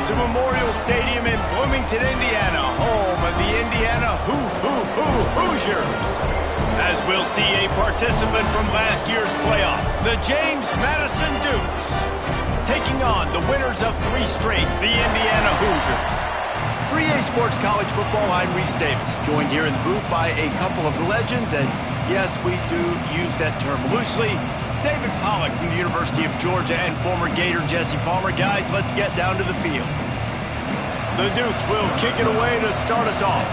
to Memorial Stadium in Bloomington, Indiana, home of the Indiana Hoosiers. As we'll see a participant from last year's playoff, the James Madison Dukes, taking on the winners of 3 straight, the Indiana Hoosiers. For EA Sports College Football, I'm Reese Davis, joined here in the booth by a couple of legends, and yes, we do use that term loosely. David Pollack from the University of Georgia and former Gator Jesse Palmer. Guys, let's get down to the field. The Dukes will kick it away to start us off.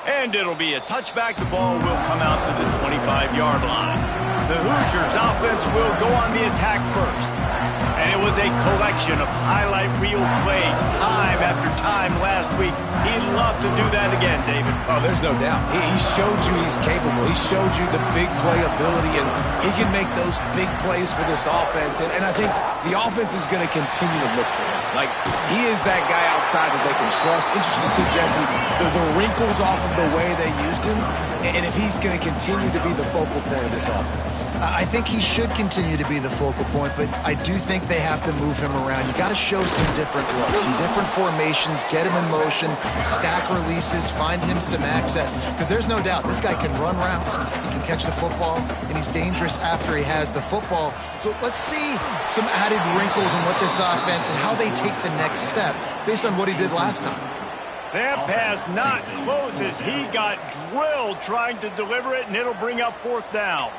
And it'll be a touchback. The ball will come out to the 25-yard line. The Hoosiers offense will go on the attack first. And it was a collection of highlight reel plays time after time last week. He'd love to do that again, David. Oh, there's no doubt. He showed you he's capable. He showed you the big play ability, and he can make those big plays for this offense. And I think the offense is going to continue to look for him. Like, he is that guy outside that they can trust. Interesting to see, Jesse, the wrinkles off of the way they used him, and if he's going to continue to be the focal point of this offense. I think he should continue to be the focal point, but I do think they have to move him around. You got to show some different looks, some different formations, get him in motion, stack releases, find him some access. Because there's no doubt this guy can run routes, he can catch the football, and he's dangerous after he has the football. So let's see some added wrinkles in what this offense and how they take the next step based on what he did last time. That pass not close as he got drilled trying to deliver it, and it'll bring up 4th down.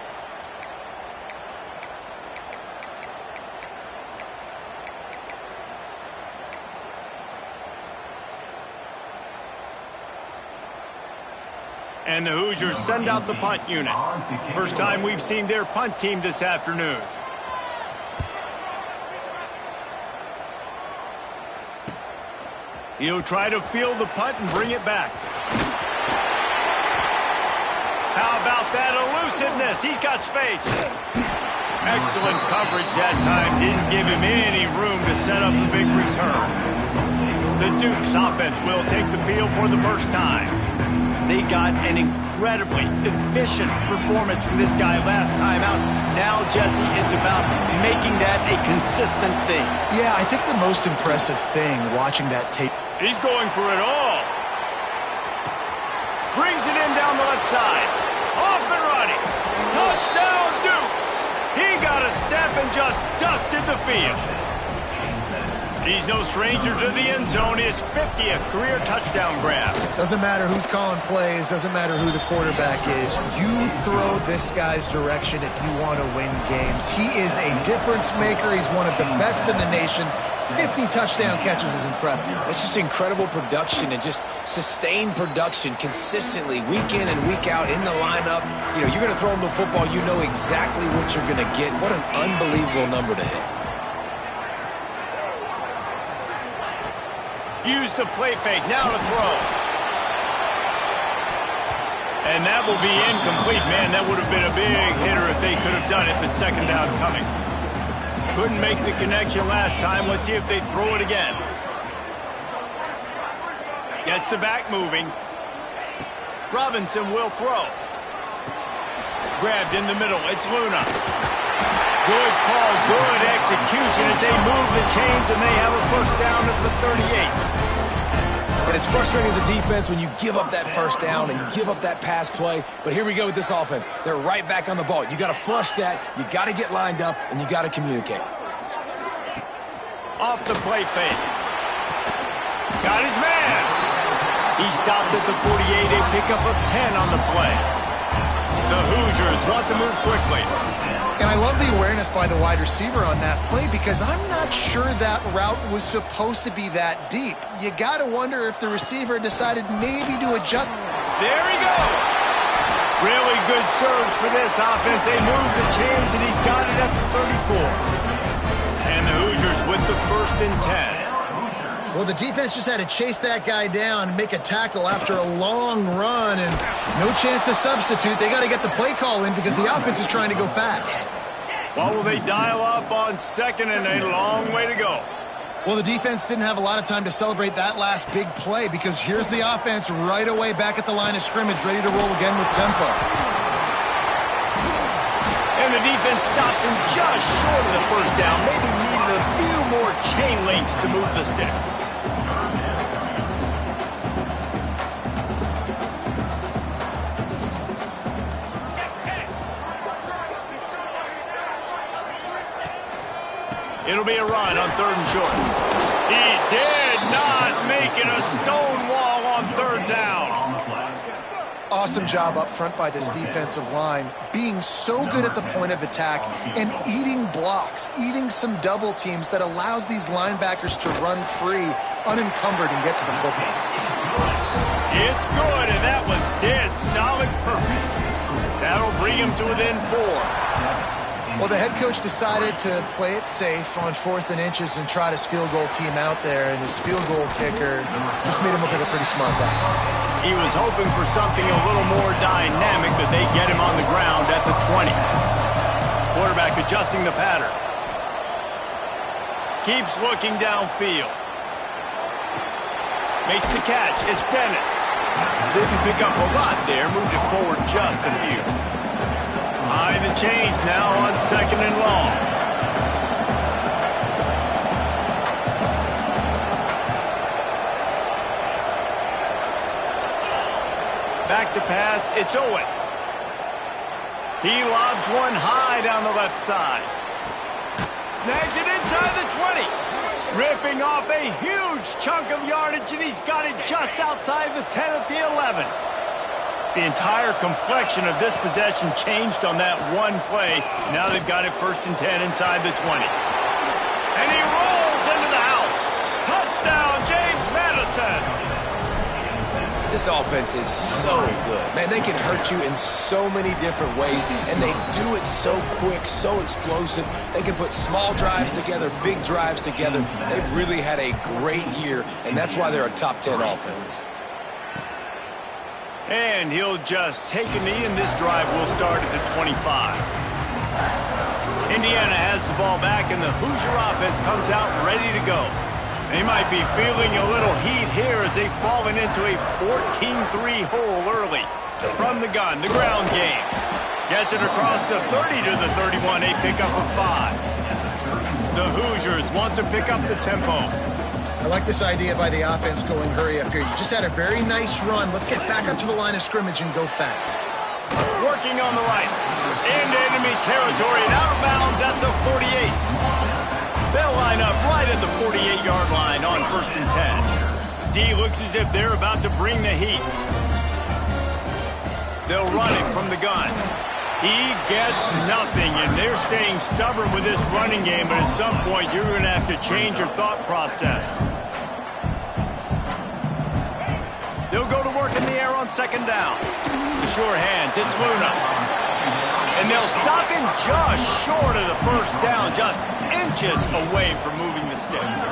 And the Hoosiers send out the punt unit. First time we've seen their punt team this afternoon. He'll try to field the punt and bring it back. How about that elusiveness? He's got space. Excellent coverage that time. Didn't give him any room to set up a big return. The Dukes offense will take the field for the first time. They got an incredibly efficient performance from this guy last time out. Now, Jesse, it's about making that a consistent thing. Yeah, I think the most impressive thing watching that tape. He's going for it all. Brings it in down the left side. Off and running. Touchdown, Dukes. He got a step and just dusted the field. He's no stranger to the end zone. His 50th career touchdown grab. Doesn't matter who's calling plays. Doesn't matter who the quarterback is. You throw this guy's direction if you want to win games. He is a difference maker. He's one of the best in the nation. 50 touchdown catches is incredible. It's just incredible production and just sustained production consistently week in and week out in the lineup. You know, you're going to throw him the football. You know exactly what you're going to get. What an unbelievable number to hit. Use the play fake, now to throw. And that will be incomplete. Man, that would have been a big hitter if they could have done it, but second down coming. Couldn't make the connection last time. Let's see if they throw it again. Gets the back moving. Robinson will throw. Grabbed in the middle, it's Luna. Good call, good execution as they move the chains, and they have a first down at the 38. And it's frustrating as a defense when you give up that first down and you give up that pass play. But here we go with this offense. They're right back on the ball. You got to flush that, you got to get lined up, and you got to communicate. Off the play fake. Got his man. He stopped at the 48, a pickup of 10 on the play. The Hoosiers want to move quickly. And I love the awareness by the wide receiver on that play because I'm not sure that route was supposed to be that deep. You got to wonder if the receiver decided maybe to adjust. There he goes. Really good surge for this offense. They move the chains, and he's got it at the 34. And the Hoosiers with the 1st and 10. Well, the defense just had to chase that guy down and make a tackle after a long run, and no chance to substitute. They got to get the play call in because the offense is trying to go fast. What will they dial up on 2nd and a long way to go? Well, the defense didn't have a lot of time to celebrate that last big play because here's the offense right away back at the line of scrimmage, ready to roll again with tempo. And the defense stops him just short of the first down. Maybe needed a few more chain links to move the sticks. It'll be a run on 3rd and short. He did not make it a stone wall on 3rd down. Awesome job up front by this defensive line, being so good at the point of attack and eating blocks, eating some double teams that allows these linebackers to run free, unencumbered, and get to the football. It's good, and that was dead solid perfect. That'll bring him to within 4. Well, the head coach decided to play it safe on 4th and inches and trot his field goal team out there, and his field goal kicker just made him look like a pretty smart guy. He was hoping for something a little more dynamic, that they get him on the ground at the 20. Quarterback adjusting the pattern. Keeps looking downfield. Makes the catch. It's Dennis. Didn't pick up a lot there. Moved it forward just a few. Behind the chains now on 2nd and long. Back to pass, it's Owen. He lobs one high down the left side. Snags it inside the 20. Ripping off a huge chunk of yardage, and he's got it just outside the 10 at the 11. The entire complexion of this possession changed on that one play. Now they've got it 1st and 10 inside the 20. And he rolls into the house. Touchdown, James Madison. This offense is so good. Man, they can hurt you in so many different ways, and they do it so quick, so explosive. They can put small drives together, big drives together. They've really had a great year, and that's why they're a top 10 offense. And he'll just take a knee, and this drive will start at the 25. Indiana has the ball back, and the Hoosier offense comes out ready to go. They might be feeling a little heat here as they've fallen into a 14-3 hole early. From the gun, the ground game. Gets it across the 30 to the 31, a pickup of 5. The Hoosiers want to pick up the tempo. I like this idea by the offense going hurry up here. You just had a very nice run. Let's get back up to the line of scrimmage and go fast. Working on the right. Into enemy territory and out of bounds at the 48. They'll line up right at the 48-yard line on 1st and 10. D looks as if they're about to bring the heat. They'll run it from the gun. He gets nothing, and they're staying stubborn with this running game, but at some point you're going to have to change your thought process. They'll go to work in the air on 2nd down. Sure hands, it's Luna. And they'll stop him just short of the 1st down, just inches away from moving the sticks.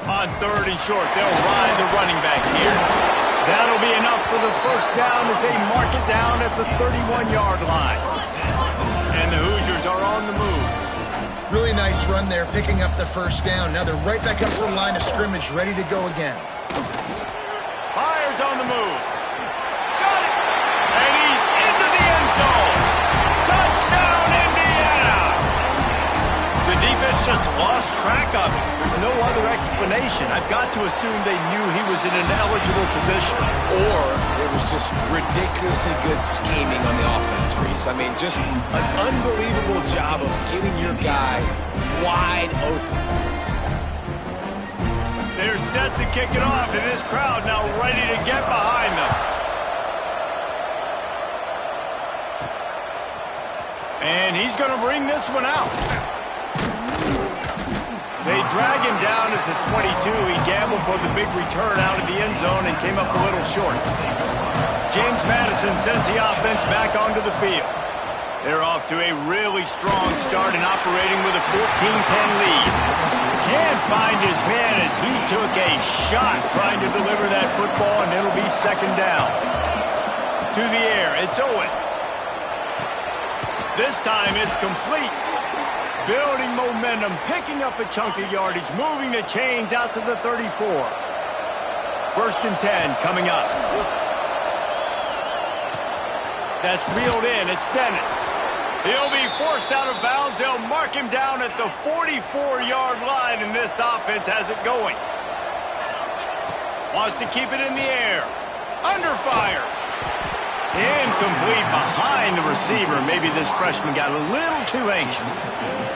On 3rd and short, they'll ride the running back here. That'll be enough for the 1st down as they mark it down at the 31-yard line. And the Hoosiers are on the move. Really nice run there, picking up the 1st down. Now they're right back up to the line of scrimmage, ready to go again. Byers on the move. Got it! And he's into the end zone. Touchdown, Indiana! The defense just lost track of it. There's no other explanation. I've got to assume they knew he was in an eligible position. Or it was just ridiculously good scheming on the offense, Reese. I mean, just an unbelievable job of getting your guy wide open. They're set to kick it off, and this crowd now ready to get behind them. And he's going to bring this one out. They drag him down at the 22. He gambled for the big return out of the end zone and came up a little short. James Madison sends the offense back onto the field. They're off to a really strong start and operating with a 14-10 lead. Can't find his man as he took a shot trying to deliver that football, and it'll be 2nd down. To the air, it's Owen. This time it's complete. Building momentum, picking up a chunk of yardage, moving the chains out to the 34. 1st and 10 coming up. That's reeled in. It's Dennis. He'll be forced out of bounds. They'll mark him down at the 44-yard line, and this offense has it going. Wants to keep it in the air. Under fire. Incomplete behind the receiver. Maybe this freshman got a little too anxious.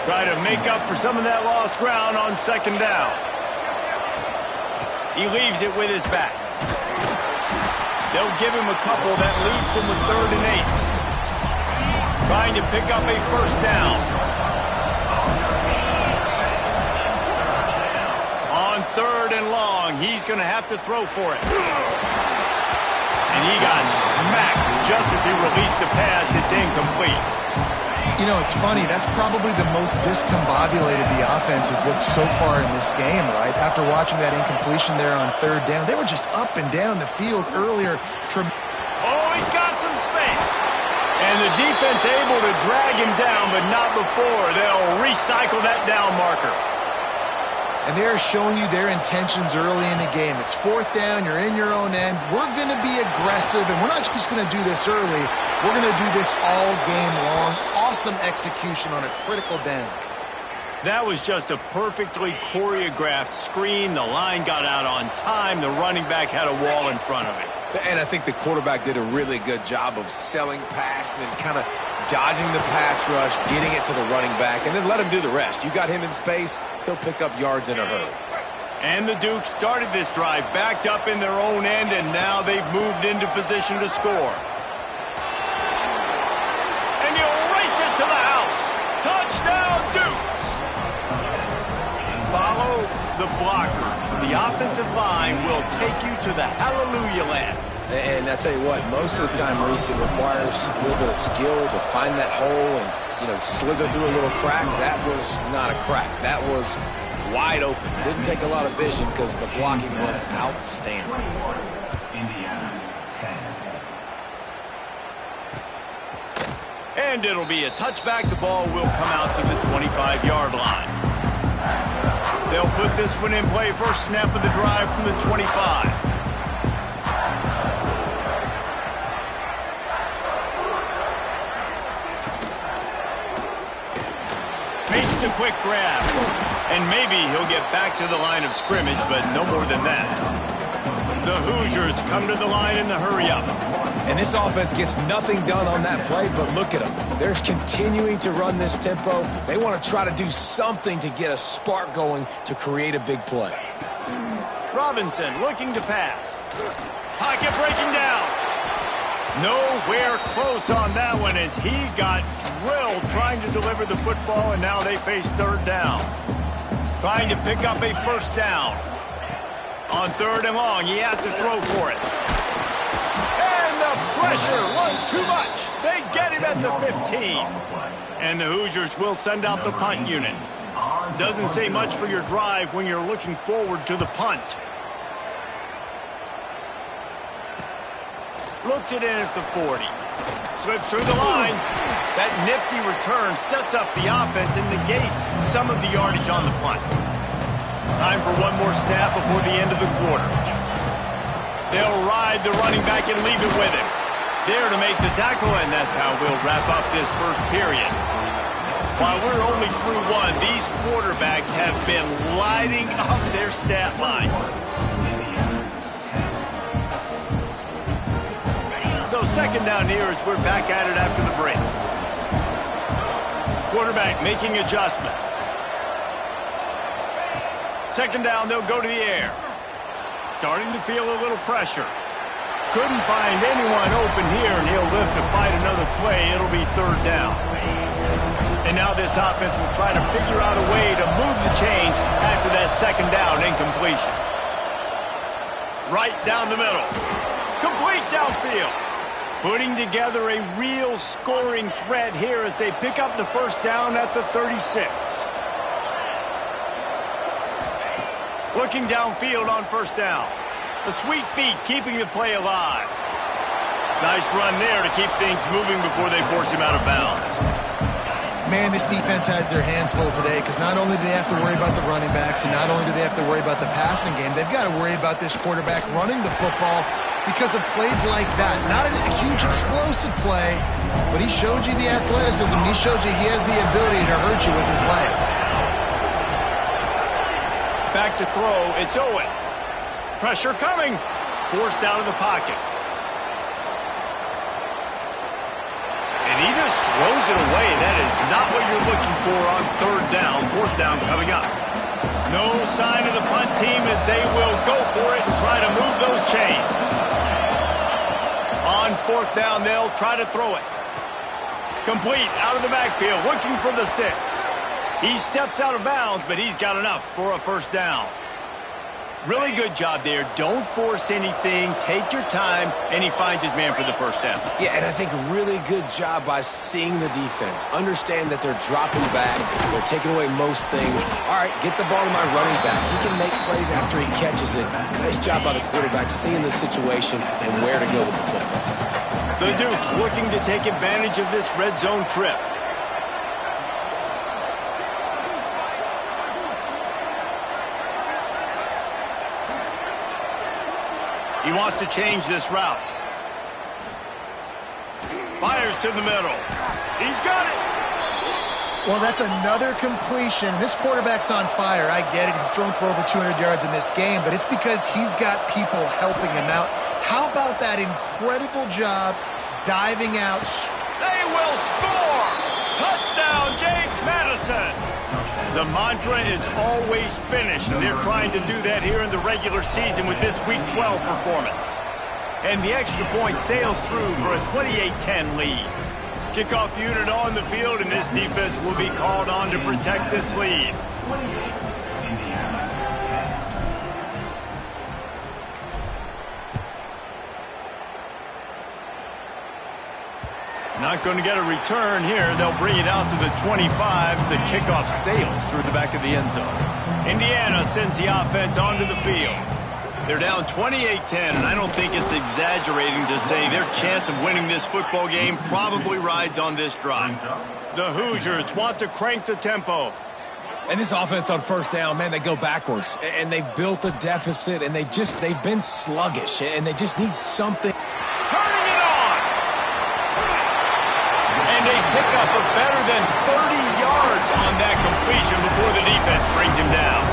Try to make up for some of that lost ground on 2nd down. He leaves it with his back. They'll give him a couple that leaves him with 3rd and 8. Trying to pick up a 1st down. On 3rd and long, he's going to have to throw for it. And he got smacked just as he released the pass. It's incomplete. You know, it's funny. That's probably the most discombobulated the offense has looked so far in this game, right? After watching that incompletion there on 3rd down, they were just up and down the field earlier. Oh, he's got some space. And the defense able to drag him down, but not before. They'll recycle that down marker. And they're showing you their intentions early in the game. It's 4th down. You're in your own end. We're going to be aggressive, and we're not just going to do this early. We're going to do this all game long. Awesome execution on a critical down. That was just a perfectly choreographed screen. The line got out on time. The running back had a wall in front of it. And I think the quarterback did a really good job of selling pass and then kind of dodging the pass rush, getting it to the running back, and then let him do the rest. You got him in space, he'll pick up yards in a hurry. And the Dukes started this drive backed up in their own end, and now they've moved into position to score. And you'll race it to the house. Touchdown, Dukes! Follow the blocker. The offensive line will take you to the hallelujah land. And I tell you what, most of the time, Reese, it requires a little bit of skill to find that hole and, you know, slither through a little crack. That was not a crack. That was wide open. Didn't take a lot of vision because the blocking was outstanding. Indiana, 10. And it'll be a touchback. The ball will come out to the 25-yard line. They'll put this one in play. First snap of the drive from the 25. Makes the quick grab. And maybe he'll get back to the line of scrimmage, but no more than that. The Hoosiers come to the line in the hurry-up. And this offense gets nothing done on that play, but look at them. They're continuing to run this tempo. They want to try to do something to get a spark going to create a big play. Robinson looking to pass. Pocket breaking down. Nowhere close on that one as he got drilled trying to deliver the football, and now they face 3rd down. Trying to pick up a 1st down. On 3rd and long, he has to throw for it. And the pressure was too much. They get him at the 15. And the Hoosiers will send out the punt unit. Doesn't say much for your drive when you're looking forward to the punt. Looks it in at the 40. Slips through the line. That nifty return sets up the offense and negates some of the yardage on the punt. Time for one more snap before the end of the quarter. They'll ride the running back and leave it with him. There to make the tackle, and that's how we'll wrap up this first period. While we're only through one, these quarterbacks have been lighting up their stat line. So 2nd down here as we're back at it after the break. Quarterback making adjustments. 2nd down, they'll go to the air. Starting to feel a little pressure. Couldn't find anyone open here, and he'll live to fight another play. It'll be 3rd down. And now this offense will try to figure out a way to move the chains after that 2nd down incompletion. Right down the middle. Complete downfield. Putting together a real scoring threat here as they pick up the 1st down at the 36. Looking downfield on 1st down. The sweet feet keeping the play alive. Nice run there to keep things moving before they force him out of bounds. Man, this defense has their hands full today because not only do they have to worry about the running backs and not only do they have to worry about the passing game, they've got to worry about this quarterback running the football because of plays like that. Not a huge explosive play, but he showed you the athleticism. He showed you he has the ability to hurt you with his legs. Back to throw, it's Owen. Pressure coming. Forced out of the pocket. And he just throws it away. That is not what you're looking for on third down. Fourth down coming up. No sign of the punt team as they will go for it and try to move those chains. On fourth down, they'll try to throw it. Complete out of the backfield, looking for the sticks. He steps out of bounds, but he's got enough for a first down. Really good job there. Don't force anything. Take your time, and he finds his man for the first down. Yeah, and I think really good job by seeing the defense. Understand that they're dropping back. They're taking away most things. All right, get the ball to my running back. He can make plays after he catches it. Nice job by the quarterback seeing the situation and where to go with the football. The Dukes looking to take advantage of this red zone trip. He wants to change this route. Fires to the middle. He's got it. Well, that's another completion. This quarterback's on fire. I get it. He's thrown for over 200 yards in this game, but it's because he's got people helping him out. How about that incredible job diving out? They will score! Touchdown, James Madison! The mantra is always finish, and they're trying to do that here in the regular season with this Week 12 performance. And the extra point sails through for a 28-10 lead. Kickoff unit on the field, and this defense will be called on to protect this lead. Not going to get a return here. They'll bring it out to the 25 as the kickoff sails through the back of the end zone. Indiana sends the offense onto the field. They're down 28-10, and I don't think it's exaggerating to say their chance of winning this football game probably rides on this drive. The Hoosiers want to crank the tempo. And this offense on first down, man, they go backwards. And they've built a deficit, and they've been sluggish, and they just need something. Turning it on! And they pick up a better than 30 yards on that completion before the defense brings him down.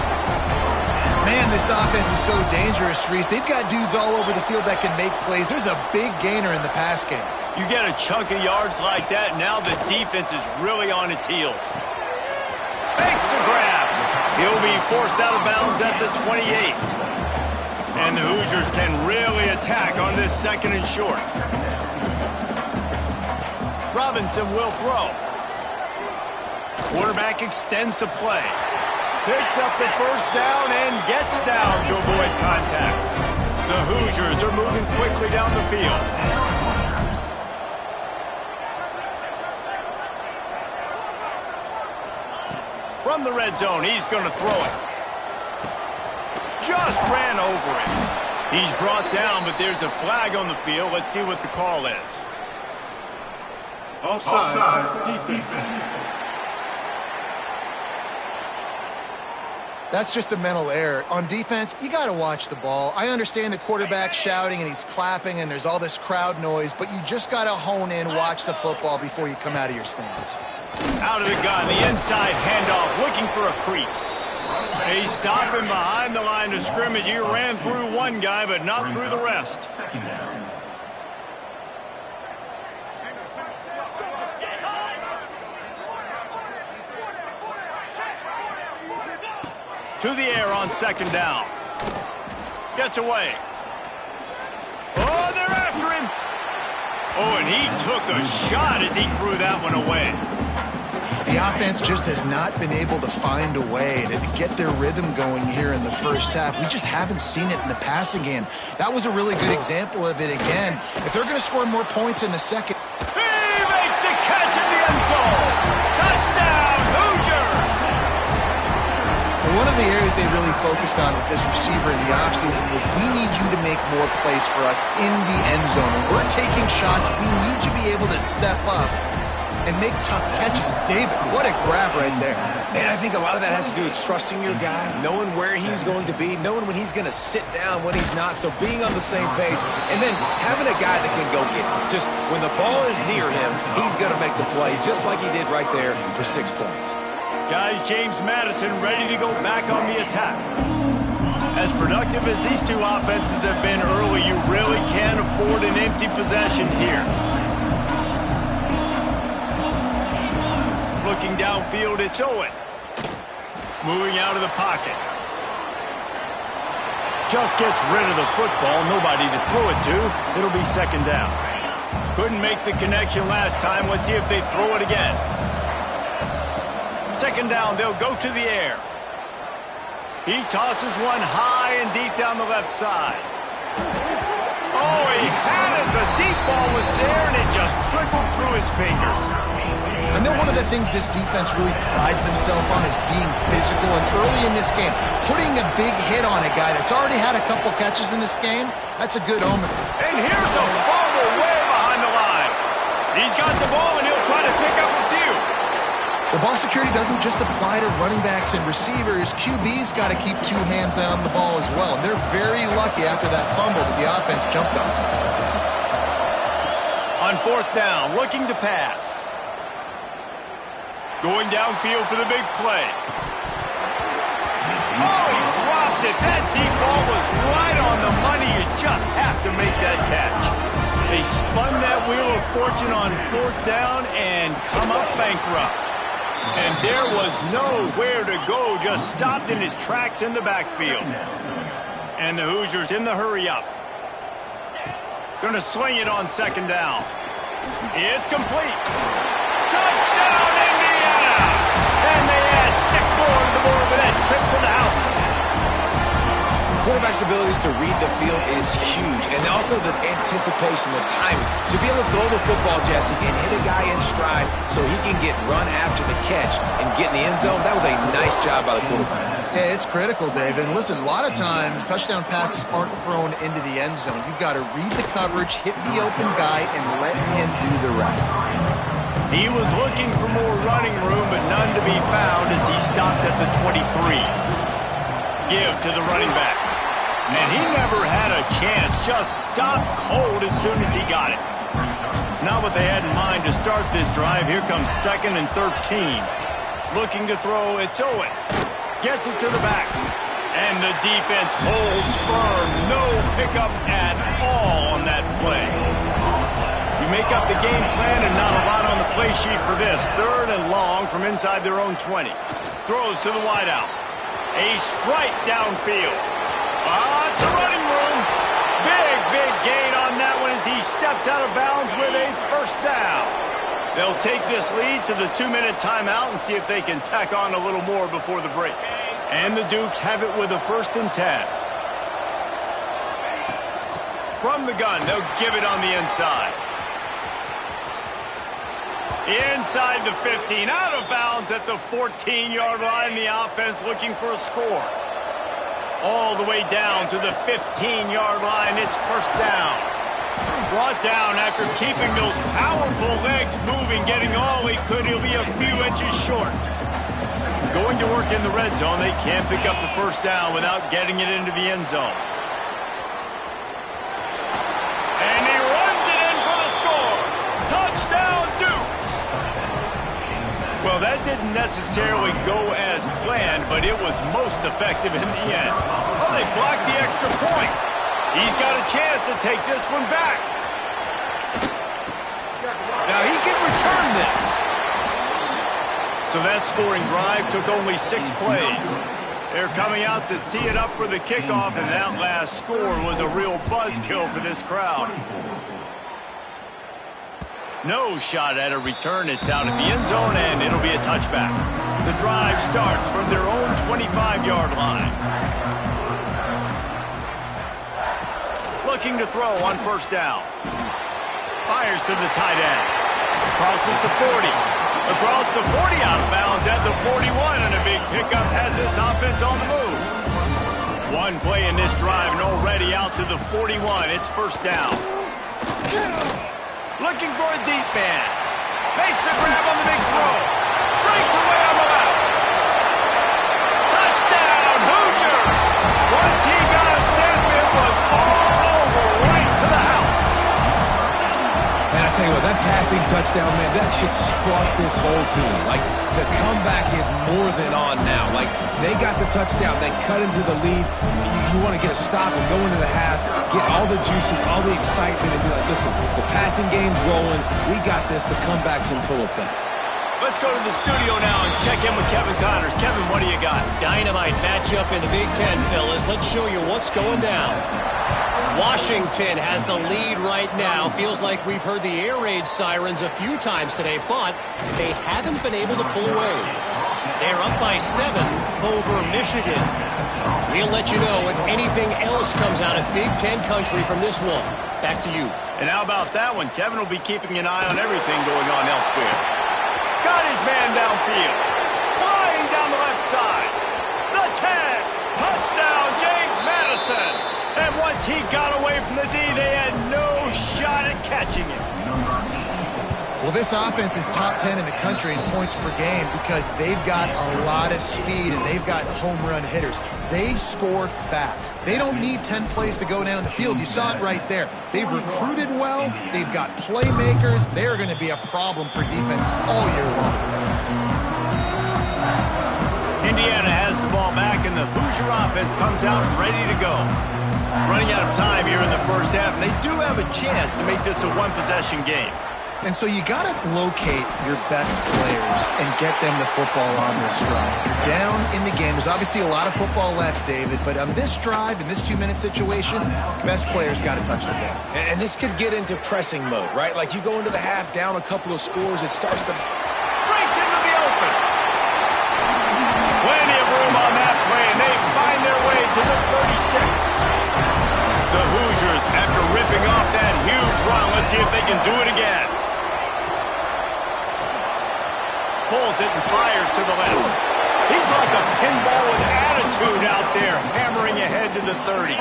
Man, this offense is so dangerous, Reese. They've got dudes all over the field that can make plays. There's a big gainer in the pass game. You get a chunk of yards like that, now the defense is really on its heels. Makes the grab. He'll be forced out of bounds at the 28. And the Hoosiers can really attack on this second and short. Robinson will throw. Quarterback extends the play. Picks up the first down and gets down to avoid contact. The Hoosiers are moving quickly down the field. From the red zone, he's going to throw it. Just ran over it. He's brought down, but there's a flag on the field. Let's see what the call is. Offside defense. That's just a mental error. On defense, you got to watch the ball. I understand the quarterback shouting and he's clapping and there's all this crowd noise, but you just got to hone in, watch the football before you come out of your stance. Out of the gun, the inside handoff, looking for a crease. They stop him behind the line of scrimmage. He ran through one guy, but not through the rest. To the air on second down. Gets away. Oh, they're after him. Oh, and he took a shot as he threw that one away. The offense just has not been able to find a way to get their rhythm going here in the first half. We just haven't seen it in the passing game. That was a really good example of it again. If they're going to score more points in the second. He makes the catch in the end zone. Touchdown, Hoosiers. One of the areas they really focused on with this receiver in the offseason was we need you to make more plays for us in the end zone. When we're taking shots, we need you to be able to step up and make tough catches. David, what a grab right there. And I think a lot of that has to do with trusting your guy, knowing where he's going to be, knowing when he's going to sit down, when he's not, so being on the same page, and then having a guy that can go get it. Just when the ball is near him, he's going to make the play, just like he did right there for 6 points. Guys, James Madison ready to go back on the attack. As productive as these two offenses have been early, you really can't afford an empty possession here. Looking downfield, it's Owen. Moving out of the pocket. Just gets rid of the football, nobody to throw it to. It'll be second down. Couldn't make the connection last time. Let's see if they throw it again. Second down, they'll go to the air. He tosses one high and deep down the left side. Oh, he had it. The deep ball was there, and it just trickled through his fingers. I know one of the things this defense really prides themselves on is being physical, and early in this game, putting a big hit on a guy that's already had a couple catches in this game, that's a good omen. And here's a fumble way behind the line. He's got the ball, and he'll try to pick up a few. The ball security doesn't just apply to running backs and receivers. QB's got to keep 2 hands on the ball as well, and they're very lucky after that fumble that the offense jumped on. On fourth down, looking to pass. Going downfield for the big play. Oh, he dropped it. That deep ball was right on the money. You just have to make that catch. They spun that wheel of fortune on fourth down and come up bankrupt. And there was nowhere to go, just stopped in his tracks in the backfield. And the Hoosiers in the hurry-up. Going to swing it on second down. It's complete. Touchdown, Indiana! And they add 6 more to the board with that trip to the house. Quarterback's abilities to read the field is huge, and also the anticipation, the timing. To be able to throw the football, Jesse, and hit a guy in stride so he can get run after the catch and get in the end zone, that was a nice job by the quarterback. Yeah, it's critical, David. And listen, a lot of times, touchdown passes aren't thrown into the end zone. You've got to read the coverage, hit the open guy, and let him do the rest. He was looking for more running room, but none to be found as he stopped at the 23. Give to the running back. And he never had a chance, just stopped cold as soon as he got it. Not what they had in mind to start this drive. Here comes 2nd and 13. Looking to throw, it's Owen. Gets it to the back. And the defense holds firm. No pickup at all on that play. You make up the game plan and not a lot on the play sheet for this. 3rd and long from inside their own 20. Throws to the wideout. A strike downfield. It's a running room. Big gain on that one as he steps out of bounds with a first down. They'll take this lead to the 2-minute timeout and see if they can tack on a little more before the break. And the Dukes have it with a 1st and 10. From the gun, they'll give it on the inside. Inside the 15, out of bounds at the 14-yard line. The offense looking for a score. All the way down to the 15-yard line. It's first down. Brought down after keeping those powerful legs moving, getting all he could. He'll be a few inches short. Going to work in the red zone. They can't pick up the first down without getting it into the end zone. And he runs it in for the score. Touchdown, Dukes. Well, that didn't necessarily go as planned, but it was most effective in the end. Oh, they blocked the extra point. He's got a chance to take this one back. Now he can return this. So that scoring drive took only 6 plays. They're coming out to tee it up for the kickoff, and that last score was a real buzzkill for this crowd. No shot at a return. It's out at the end zone, and it'll be a touchback. The drive starts from their own 25-yard line. Looking to throw on first down. Fires to the tight end. Crosses the 40. Across the 40, out of bounds at the 41, and a big pickup has this offense on the move. One play in this drive, and already out to the 41. It's first down. Looking for a deep man. Makes the grab on the big throw. Breaks away on the left. Touchdown, Hoosiers! Once he got a stamp, it was all over right to the house. And I tell you what, that passing touchdown, man, that should spark this whole team. Like, the comeback is more than on now. Like, they got the touchdown. They cut into the lead. You want to get a stop and go into the half, get all the juices, all the excitement, and be like, listen, the passing game's rolling. We got this. The comeback's in full effect. Let's go to the studio now and check in with Kevin Connors. Kevin, what do you got? Dynamite matchup in the Big Ten, fellas. Let's show you what's going down. Washington has the lead right now. Feels like we've heard the air raid sirens a few times today, but they haven't been able to pull away. They're up by 7 over Michigan. We'll let you know if anything else comes out of Big Ten country from this one. Back to you. And how about that one? Kevin will be keeping an eye on everything going on elsewhere. Got his man downfield. Flying down the left side. The 10. Touchdown, James Madison. And once he got away from the D, they had no shot at catching him. Well, this offense is top 10 in the country in points per game because they've got a lot of speed and they've got home run hitters. They score fast. They don't need 10 plays to go down the field. You saw it right there. They've recruited well. They've got playmakers. They're going to be a problem for defenses all year long. Indiana has the ball back, and the Hoosier offense comes out ready to go. Running out of time here in the first half, and they do have a chance to make this a one-possession game. And so you got to locate your best players and get them the football on this drive. You're down in the game. There's obviously a lot of football left, David, but on this drive, in this 2-minute situation, best players got to touch the ball. And this could get into pressing mode, right? Like, you go into the half down a couple of scores, it starts to... Breaks into the open. Plenty of room on that play, and they find their way to the 36. The Hoosiers, after ripping off that huge run, let's see if they can do it again. Pulls it and fires to the left. He's like a pinball with attitude out there, hammering ahead to the 30.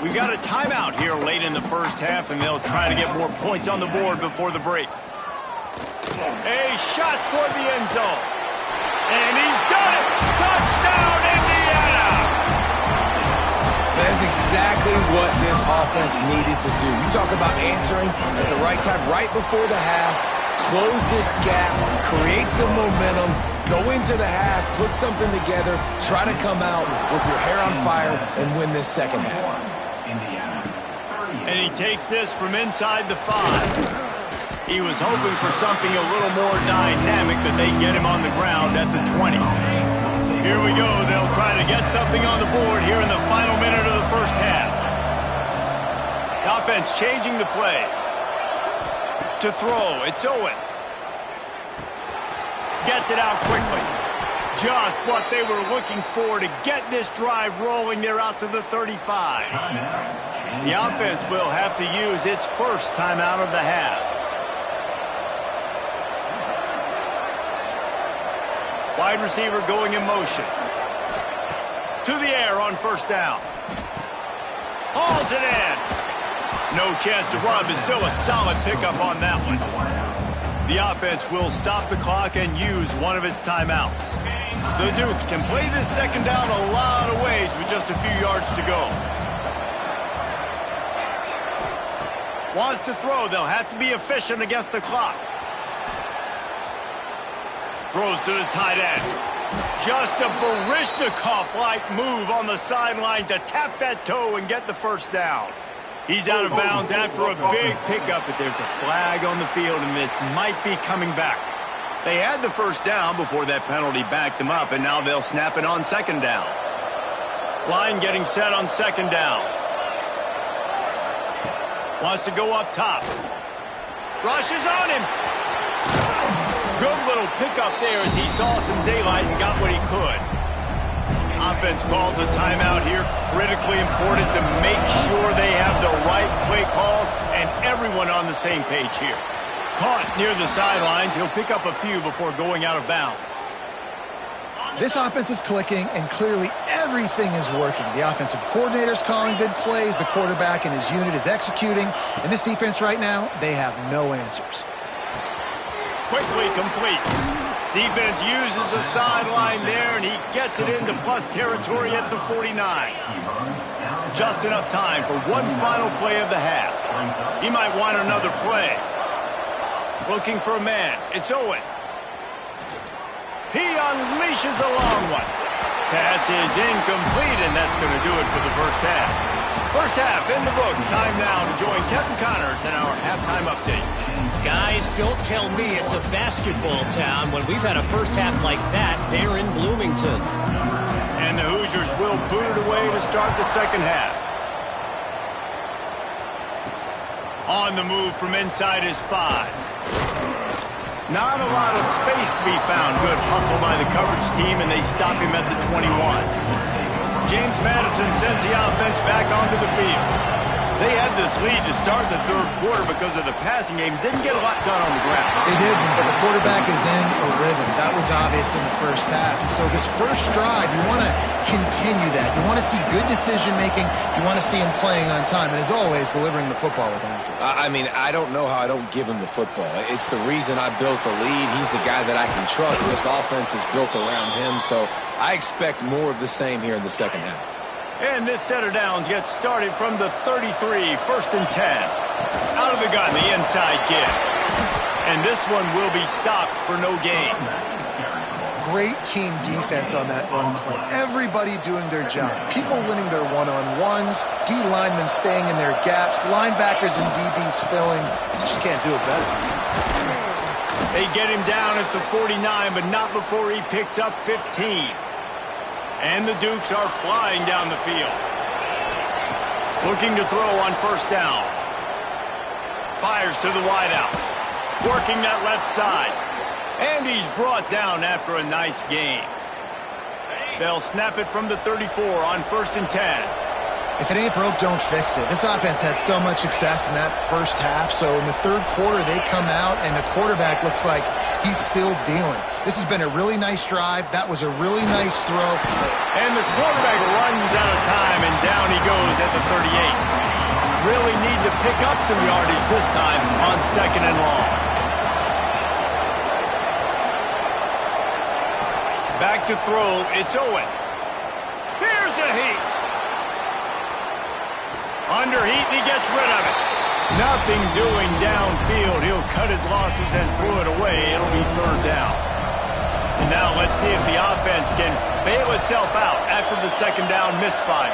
We got a timeout here late in the first half, and they'll try to get more points on the board before the break. A shot toward the end zone. And he's got it! Touchdown, Indiana! That's exactly what this offense needed to do. You talk about answering at the right time, right before the half, close this gap, create some momentum, go into the half, put something together, try to come out with your hair on fire and win this second half. And he takes this from inside the 5. He was hoping for something a little more dynamic, but they get him on the ground at the 20. Here we go. They'll try to get something on the board here in the final minute of the first half. The offense changing the play. To throw, it's Owen. Gets it out quickly. Just what they were looking for to get this drive rolling. They're out to the 35. The offense will have to use its first timeout of the half. Wide receiver going in motion. To the air on first down. Hauls it in. No chance to run, but still a solid pickup on that one. The offense will stop the clock and use one of its timeouts. The Dukes can play this second down a lot of ways with just a few yards to go. Wants to throw. They'll have to be efficient against the clock. Throws to the tight end. Just a Baryshnikov-like move on the sideline to tap that toe and get the first down. He's out of bounds after a big pickup, but there's a flag on the field, and this might be coming back. They had the first down before that penalty backed them up, and now they'll snap it on second down. Line getting set on second down. Wants to go up top. Rushes on him. Good little pickup there as he saw some daylight and got what he could. Offense calls a timeout here. Critically important to make sure they have the right play call and everyone on the same page here. Caught near the sidelines. He'll pick up a few before going out of bounds. This offense is clicking, and clearly everything is working. The offensive coordinator's calling good plays. The quarterback and his unit is executing. And this defense right now, they have no answers. quickly complete. Defense uses the sideline there, and he gets it into plus territory at the 49. Just enough time for one final play of the half. He might want another play. Looking for a man. It's Owen. He unleashes a long one. Pass is incomplete, and that's going to do it for the first half. First half in the books. Time now to join Kevin Connors in our halftime update. Guys, don't tell me it's a basketball town when we've had a first half like that there in Bloomington. And the Hoosiers will boot it away to start the second half. On the move from inside is 5. Not a lot of space to be found. Good hustle by the coverage team, and they stop him at the 21. James Madison sends the offense back onto the field. They had this lead to start the third quarter because of the passing game. Didn't get a lot done on the ground. They didn't, but the quarterback is in a rhythm. That was obvious in the first half. And so this first drive, you want to continue that. You want to see good decision-making. You want to see him playing on time. And as always, delivering the football with accuracy. I mean, I don't know how I don't give him the football. It's the reason I built the lead. He's the guy that I can trust. This offense is built around him, so I expect more of the same here in the second half. And this set of downs gets started from the 33, first and 10. Out of the gun, the inside give. And this one will be stopped for no gain. Great team defense on that run play. Everybody doing their job. People winning their one-on-ones, D linemen staying in their gaps, linebackers and DBs filling. You just can't do it better. They get him down at the 49, but not before he picks up 15. And the Dukes are flying down the field. Looking to throw on first down. Fires to the wideout. Working that left side. And he's brought down after a nice gain. They'll snap it from the 34 on first and 10. If it ain't broke, don't fix it. This offense had so much success in that first half, so in the third quarter they come out and the quarterback looks like he's still dealing. This has been a really nice drive. That was a really nice throw. And the quarterback runs out of time, and down he goes at the 38. Really need to pick up some yardage this time on second and long. Back to throw, it's Owen. Here's a heat. Under heat, and he gets rid of it. Nothing doing downfield. He'll cut his losses and throw it away. It'll be third down. And now let's see if the offense can bail itself out after the second down misfire.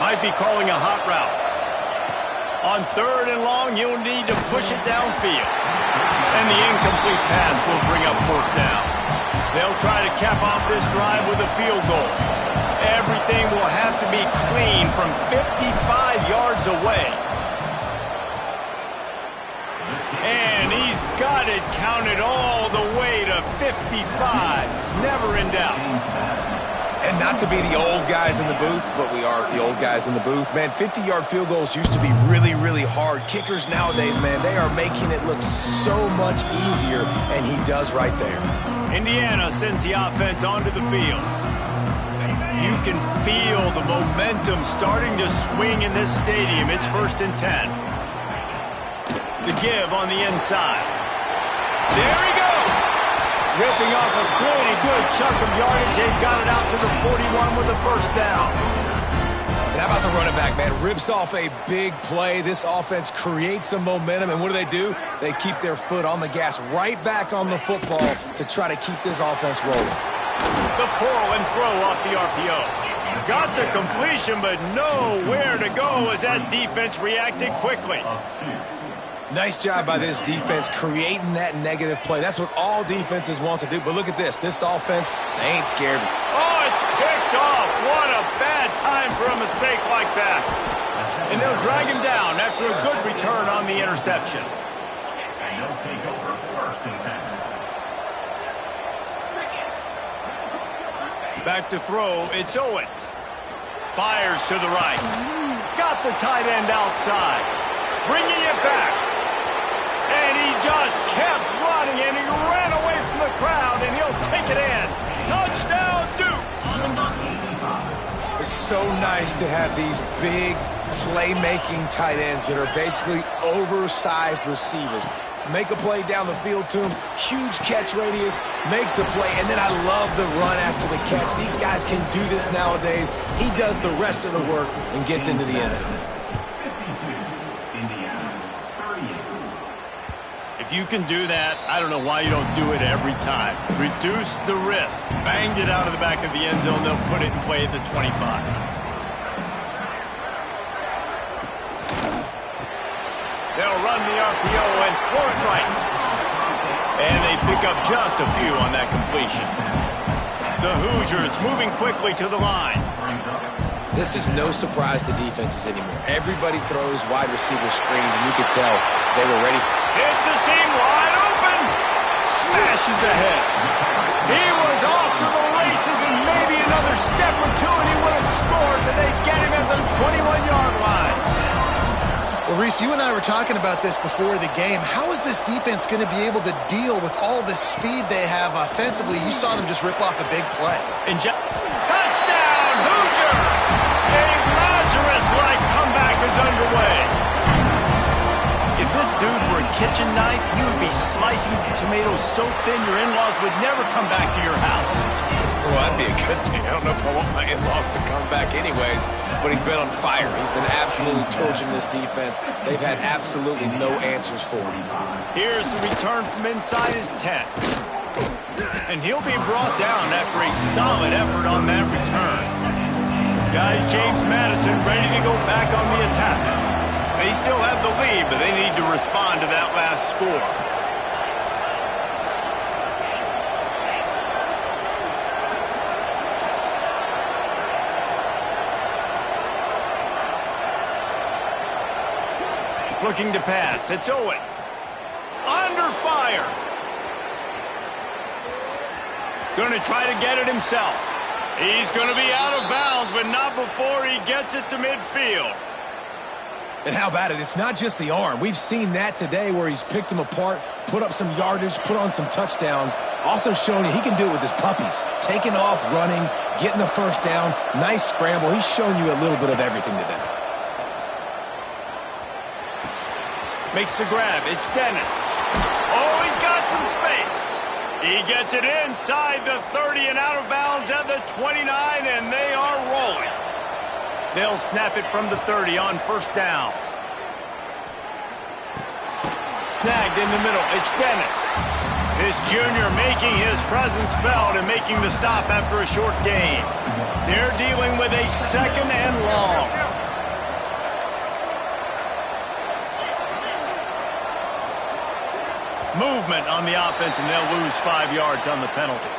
Might be calling a hot route. On third and long, you'll need to push it downfield. And the incomplete pass will bring up fourth down. They'll try to cap off this drive with a field goal. Everything will have to be clean from 55 yards away. And he's got it counted all the way to 55. Never in doubt. And not to be the old guys in the booth, but we are the old guys in the booth. Man, 50-yard field goals used to be really, really hard. Kickers nowadays, man, they are making it look so much easier, and he does right there. Indiana sends the offense onto the field. You can feel the momentum starting to swing in this stadium. It's first and 10. The give on the inside. There he goes. Ripping off a pretty good chunk of yardage. They've got it out to the 41 with a first down. And how about the running back, man? Rips off a big play. This offense creates some momentum, and what do? They keep their foot on the gas right back on the football to try to keep this offense rolling. The pull and throw off the RPO. Got the completion, but nowhere to go as that defense reacted quickly. Nice job by this defense creating that negative play. That's what all defenses want to do. But look at this. This offense, they ain't scared. Oh, it's picked off. What a bad time for a mistake like that. And they'll drag him down after a good return on the interception. And they'll take over first and 10. Back to throw, it's Owen. Fires to the right. Got the tight end outside. Bringing it back. And he just kept running, and he ran away from the crowd, and he'll take it in. Touchdown, Dukes! It's so nice to have these big playmaking tight ends that are basically oversized receivers. make a play down the field to him. Huge catch radius, makes the play, and then I love the run after the catch. These guys can do this nowadays. He does the rest of the work and gets into the end zone. If you can do that, I don't know why you don't do it every time. Reduce the risk. Banged it out of the back of the end zone. They'll put it in play at the 25. They'll run the RPO and throw it right. And they pick up just a few on that completion. The Hoosiers moving quickly to the line. This is no surprise to defenses anymore. Everybody throws wide receiver screens, and you could tell they were ready. It's a seam wide open. Smashes ahead. He was off to the races and maybe another step or two and he would have scored, but they get him at the 21-yard line. Well, Reese, you and I were talking about this before the game. How is this defense going to be able to deal with all the speed they have offensively? You saw them just rip off a big play. Touchdown, Hoosiers! A Lazarus-like comeback is underway. If this dude were a kitchen knife, you would be slicing tomatoes so thin your in-laws would never come back to your house. Well, that'd be a good thing. I don't know if I want my in-laws to come back anyways, but he's been on fire. He's been absolutely torching this defense. They've had absolutely no answers for him. Here's the return from inside his 10. And he'll be brought down after a solid effort on that return. Guys, James Madison ready to go back on the attack. They still have the lead, but they need to respond to that last score. Looking to pass. It's Owen. Under fire. Going to try to get it himself. He's going to be out of bounds, but not before he gets it to midfield. And how about it? It's not just the arm. We've seen that today where he's picked them apart, put up some yardage, put on some touchdowns. Also showing you he can do it with his puppies. Taking off, running, getting the first down. Nice scramble. He's shown you a little bit of everything today. Makes the grab. It's Dennis. Oh, he's got some space. He gets it inside the 30 and out of bounds at the 29, and they are rolling. They'll snap it from the 30 on first down. Snagged in the middle. It's Dennis. This junior making his presence felt and making the stop after a short gain. They're dealing with a second and long. Movement on the offense, and they'll lose 5 yards on the penalty.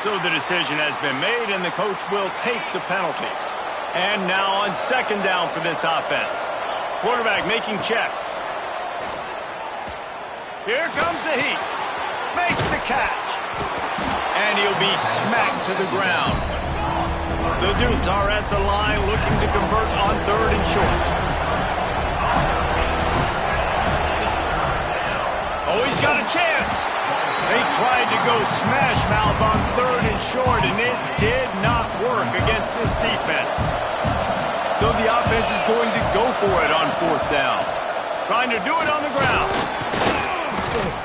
So the decision has been made, and the coach will take the penalty. And now on second down for this offense. Quarterback making checks. Here comes the heat. Makes the catch. And he'll be smacked to the ground. The Dudes are at the line looking to convert on third and short. Oh, he's got a chance. They tried to go smash mouth on third and short, and it did not work against this defense. So the offense is going to go for it on fourth down. Trying to do it on the ground.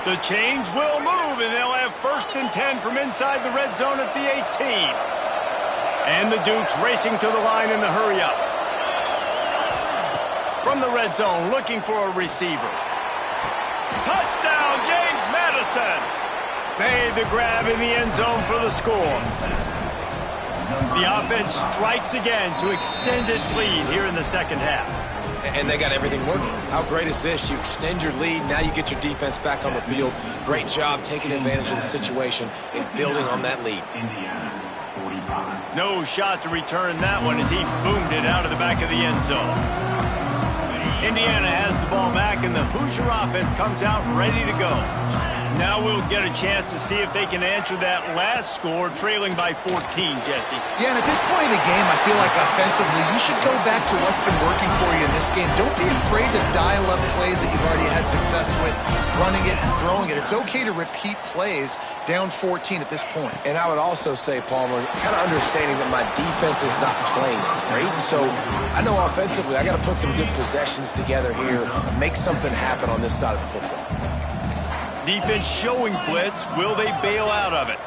The chains will move, and they'll have first and 10 from inside the red zone at the 18. And the Dukes racing to the line in the hurry up. From the red zone, looking for a receiver. Touchdown, James Madison. Made the grab in the end zone for the score. The offense strikes again to extend its lead here in the second half. And they got everything working. How great is this? You extend your lead, now you get your defense back on the field. Great job taking advantage of the situation and building on that lead. No shot to return that one as he boomed it out of the back of the end zone. Indiana has the ball back, and the Hoosier offense comes out ready to go. Now we'll get a chance to see if they can answer that last score, trailing by 14, Jesse. Yeah, and at this point in the game, I feel like offensively, you should go back to what's been working for you in this game. Don't be afraid to dial up plays that you've already had success with, running it and throwing it. It's okay to repeat plays down 14 at this point. And I would also say, Palmer, kind of understanding that my defense is not playing great. So I know offensively, I got to put some good possessions together here, make something happen on this side of the football. Defense showing blitz. Will they bail out of it?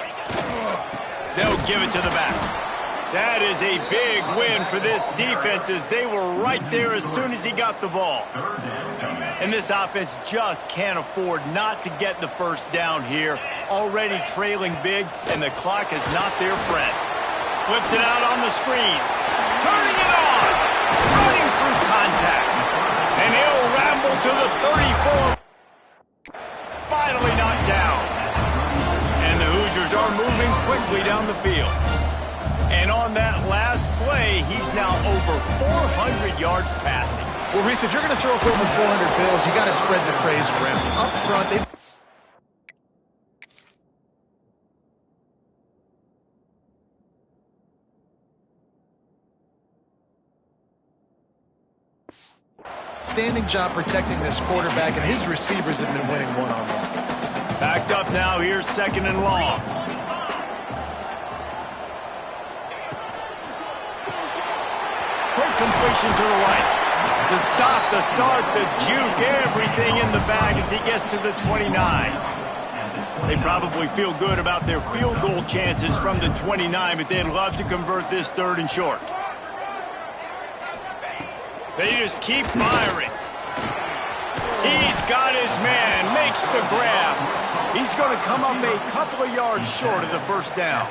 They'll give it to the back. That is a big win for this defense as they were right there as soon as he got the ball. And this offense just can't afford not to get the first down here. Already trailing big, and the clock is not their friend. Flips it out on the screen. Turning it on. Running through contact. And he'll ramble to the 34. Finally knocked down. And the Hoosiers are moving quickly down the field. And on that last play, he's now over 400 yards passing. Well, Reese, if you're going to throw for over 400 bills, you got to spread the praise around. Up front, they... Standing job protecting this quarterback, and his receivers have been winning one-on-one. Backed up now, here's 2nd and long. Quick completion to the right. The stop, the start, the juke, everything in the bag as he gets to the 29. They probably feel good about their field goal chances from the 29, but they'd love to convert this 3rd and short. They just keep firing. He's got his man, makes the grab. He's going to come up a couple of yards short of the first down.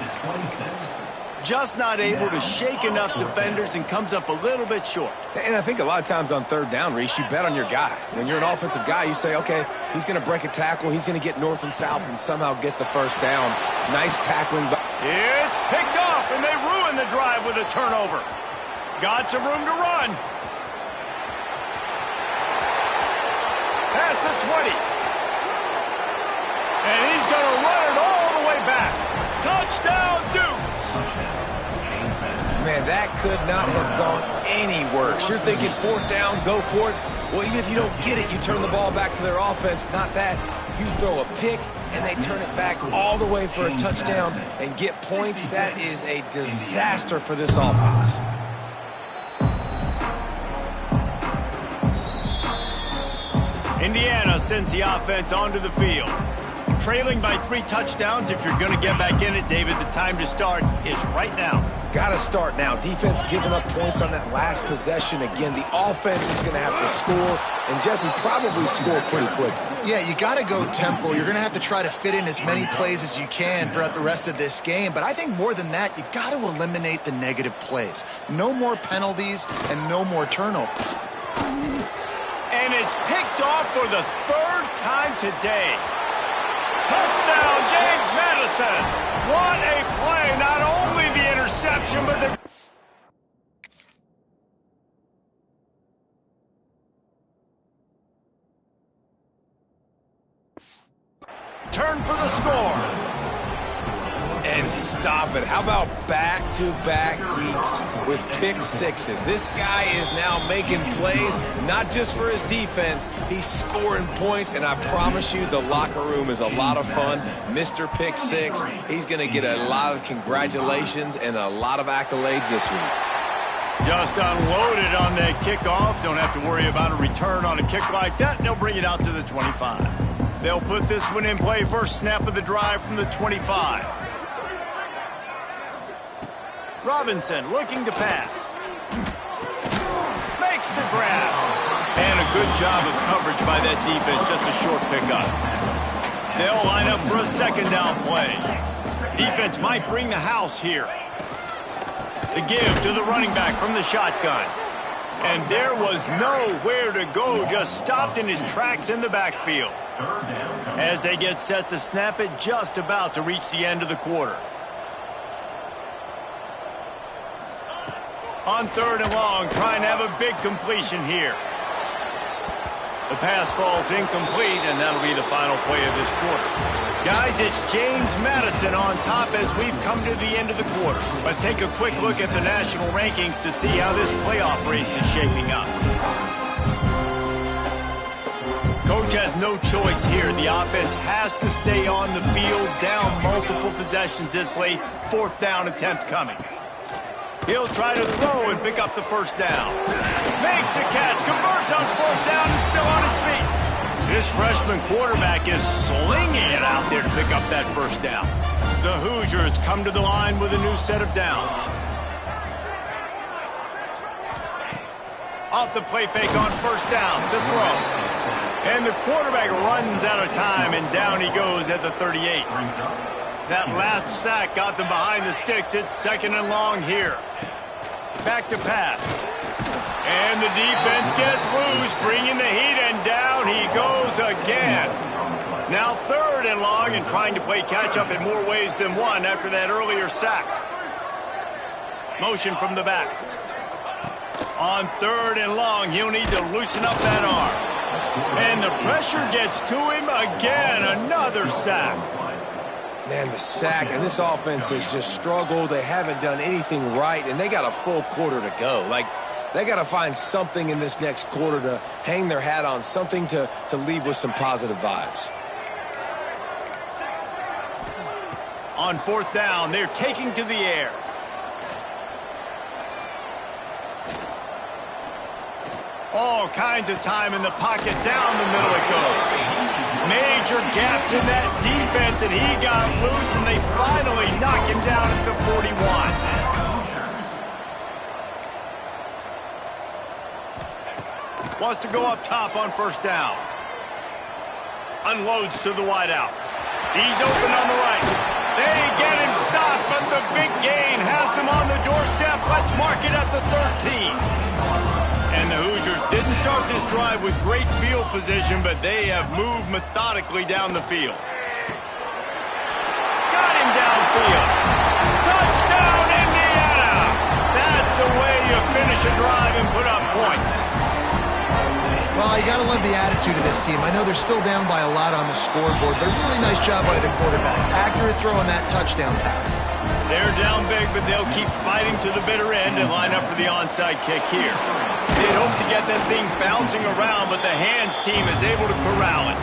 Just not able to shake enough defenders and comes up a little bit short. And I think a lot of times on 3rd down, Reese, you bet on your guy. When you're an offensive guy, you say, okay, he's going to break a tackle, he's going to get north and south and somehow get the first down. Nice tackling. It's picked off, and they ruin the drive with a turnover. Got some room to run. Past the 20. And he's going to run it all the way back. Touchdown, Dukes. Man, that could not have gone any worse. You're thinking 4th down, go for it. Well, even if you don't get it, you turn the ball back to their offense. Not that. You throw a pick, and they turn it back all the way for a touchdown and get points. That is a disaster for this offense. Indiana sends the offense onto the field. Trailing by 3 touchdowns. If you're going to get back in it, David, the time to start is right now. Got to start now. Defense giving up points on that last possession. Again, the offense is going to have to score, and Jesse probably score pretty quickly. Yeah, you got to go tempo. You're going to have to try to fit in as many plays as you can throughout the rest of this game. But I think more than that, you got to eliminate the negative plays. No more penalties and no more turnovers. And it's picked off for the 3rd time today. Touchdown, James Madison. What a play. Not only the interception, but the... turn for the score. And stop it. How about back-to-back weeks with pick sixes? This guy is now making plays, not just for his defense. He's scoring points, and I promise you the locker room is a lot of fun. Mr. Pick Six, he's going to get a lot of congratulations and a lot of accolades this week. Just unloaded on that kickoff. Don't have to worry about a return on a kick like that. They'll bring it out to the 25. They'll put this one in play. First snap of the drive from the 25. Robinson looking to pass. Makes the grab. And a good job of coverage by that defense. Just a short pickup. They'll line up for a 2nd down play. Defense might bring the house here. The give to the running back from the shotgun. And there was nowhere to go. Just stopped in his tracks in the backfield. As they get set to snap it, just about to reach the end of the quarter. On 3rd and long, trying to have a big completion here. The pass falls incomplete, and that'll be the final play of this quarter. Guys, it's James Madison on top as we've come to the end of the quarter. Let's take a quick look at the national rankings to see how this playoff race is shaping up. Coach has no choice here. The offense has to stay on the field, down multiple possessions this late. 4th down attempt coming. He'll try to throw and pick up the first down. Makes a catch, converts on 4th down, and still on his feet. This freshman quarterback is slinging it out there to pick up that first down. The Hoosiers come to the line with a new set of downs. Off the play fake on 1st down, the throw. And the quarterback runs out of time, and down he goes at the 38. That last sack got them behind the sticks. It's 2nd and long here. Back to pass. And the defense gets loose, bringing the heat, and down he goes again. Now 3rd and long, and trying to play catch-up in more ways than one after that earlier sack. Motion from the back. On 3rd and long, he'll need to loosen up that arm. And the pressure gets to him again. Another sack. Man, the sack, and this offense has just struggled. They haven't done anything right, and they got a full quarter to go. Like, they got to find something in this next quarter to hang their hat on, something to leave with some positive vibes. On 4th down, they're taking to the air. All kinds of time in the pocket. Down the middle it goes. Major gaps in that defense, and he got loose, and they finally knock him down at the 41. Wants to go up top on 1st down. Unloads to the wideout. He's open on the right. They get him stopped, but the big gain has him on the doorstep. Let's mark it at the 13. And the Hoosiers didn't start this drive with great field position, but they have moved methodically down the field. Got him downfield. Touchdown, Indiana! That's the way you finish a drive and put up points. Well, you got to love the attitude of this team. I know they're still down by a lot on the scoreboard, but a really nice job by the quarterback. Accurate throw on that touchdown pass. They're down big, but they'll keep fighting to the bitter end and line up for the onside kick here. They'd hope to get that thing bouncing around, but the hands team is able to corral it.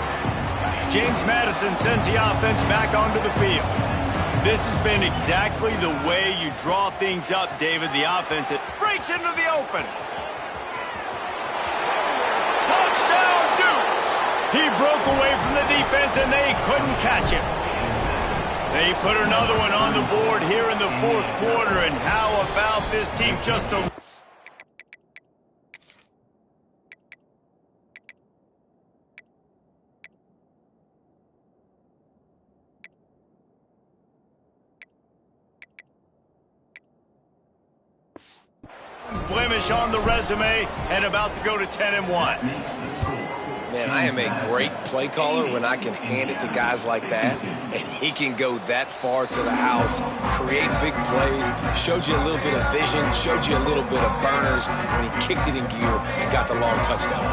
James Madison sends the offense back onto the field. This has been exactly the way you draw things up, David. The offense, it breaks into the open. Touchdown, Dukes! He broke away from the defense, and they couldn't catch him. They put another one on the board here in the 4th quarter, and how about this team just a... blemish on the resume, and about to go to 10-1. Man, I am a great play caller when I can hand it to guys like that, and he can go that far to the house, create big plays, showed you a little bit of vision, showed you a little bit of burners when he kicked it in gear and got the long touchdown.